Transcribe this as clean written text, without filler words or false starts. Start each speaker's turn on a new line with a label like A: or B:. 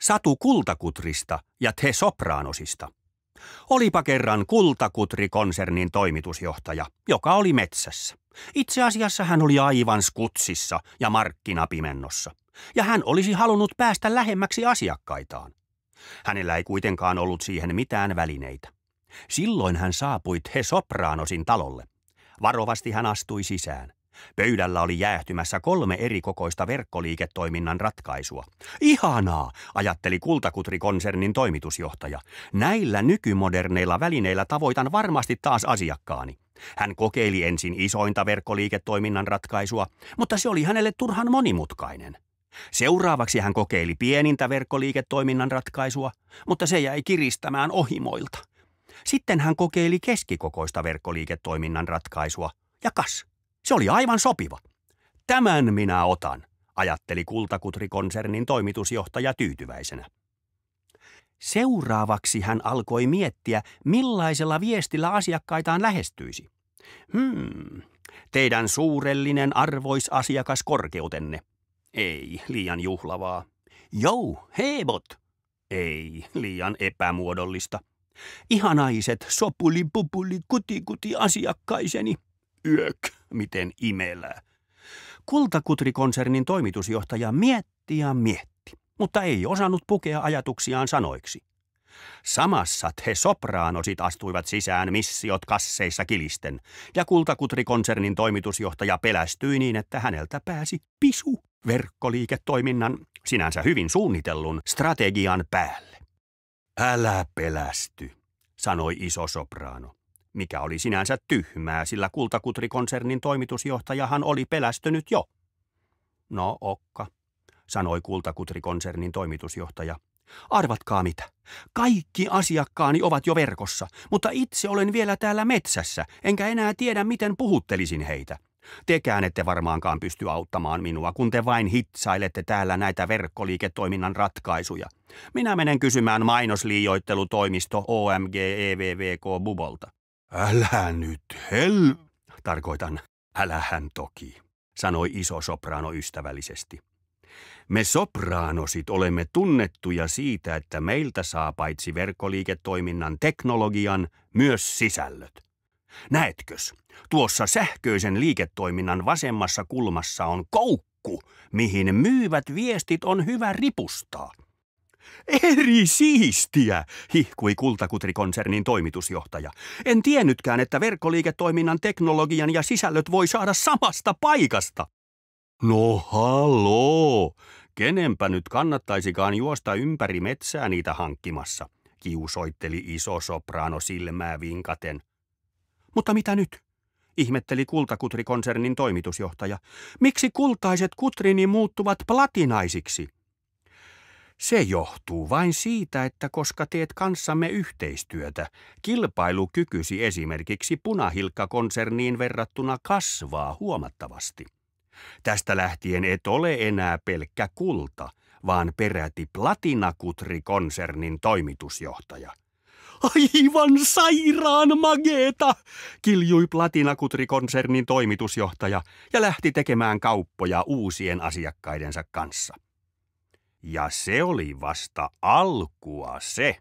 A: Satu Kultakutrista ja The Sopranosista. Olipa kerran Kultakutri-konsernin toimitusjohtaja, joka oli metsässä. Itse asiassa hän oli aivan skutsissa ja markkinapimennossa, ja hän olisi halunnut päästä lähemmäksi asiakkaitaan. Hänellä ei kuitenkaan ollut siihen mitään välineitä. Silloin hän saapui The Sopranosin talolle. Varovasti hän astui sisään. Pöydällä oli jäähtymässä 3 eri kokoista verkkoliiketoiminnan ratkaisua. Ihanaa, ajatteli Kultakutri-konsernin toimitusjohtaja. Näillä nykymoderneilla välineillä tavoitan varmasti taas asiakkaani. Hän kokeili ensin isointa verkkoliiketoiminnan ratkaisua, mutta se oli hänelle turhan monimutkainen. Seuraavaksi hän kokeili pienintä verkkoliiketoiminnan ratkaisua, mutta se jäi kiristämään ohimoilta. Sitten hän kokeili keskikokoista verkkoliiketoiminnan ratkaisua, ja kas, se oli aivan sopiva. Tämän minä otan, ajatteli Kultakutri-konsernin toimitusjohtaja tyytyväisenä. Seuraavaksi hän alkoi miettiä, millaisella viestillä asiakkaitaan lähestyisi. Teidän suurellinen arvoisasiakas korkeutenne. Ei, liian juhlavaa. Jou, hebot. Ei, liian epämuodollista. Ihanaiset sopuli pupuli kuti asiakkaiseni. Yök, miten imelää. Kultakutri-konsernin toimitusjohtaja mietti ja mietti, mutta ei osannut pukea ajatuksiaan sanoiksi. Samassa The Sopranosit astuivat sisään missiot kasseissa kilisten, ja Kultakutri-konsernin toimitusjohtaja pelästyi niin, että häneltä pääsi pisu verkkoliiketoiminnan, sinänsä hyvin suunnitellun, strategian päälle. Älä pelästy, sanoi iso soprano, mikä oli sinänsä tyhmää, sillä Kultakutri-konsernin toimitusjohtajahan oli pelästynyt jo. No okka, sanoi Kultakutri-konsernin toimitusjohtaja. Arvatkaa mitä. Kaikki asiakkaani ovat jo verkossa, mutta itse olen vielä täällä metsässä, enkä enää tiedä, miten puhuttelisin heitä. Tekään ette varmaankaan pysty auttamaan minua, kun te vain hitsailette täällä näitä verkkoliiketoiminnan ratkaisuja. Minä menen kysymään mainosliioittelutoimisto OMG EVVK Bubolta. Älä nyt tarkoitan, älähän toki, sanoi iso soprano ystävällisesti. Me sopranosit olemme tunnettuja siitä, että meiltä saa paitsi verkkoliiketoiminnan teknologian, myös sisällöt. Näetkös, tuossa sähköisen liiketoiminnan vasemmassa kulmassa on koukku, mihin myyvät viestit on hyvä ripustaa. Eri siistiä, hihkui Kultakutri-konsernin toimitusjohtaja. En tiennytkään, että verkkoliiketoiminnan teknologian ja sisällöt voi saada samasta paikasta. No halloo, kenenpä nyt kannattaisikaan juosta ympäri metsää niitä hankkimassa, kiusoitteli iso soprano silmää vinkaten. Mutta mitä nyt? Ihmetteli Kultakutri-konsernin toimitusjohtaja. Miksi kultaiset kutrini muuttuvat platinaisiksi? Se johtuu vain siitä, että koska teet kanssamme yhteistyötä, kilpailukykysi esimerkiksi Punahilkka-konserniin verrattuna kasvaa huomattavasti. Tästä lähtien et ole enää pelkkä kulta, vaan peräti Platinakutri-konsernin toimitusjohtaja. Aivan sairaan mageeta, kiljui Platinakutri-konsernin toimitusjohtaja ja lähti tekemään kauppoja uusien asiakkaidensa kanssa. Ja se oli vasta alkua se.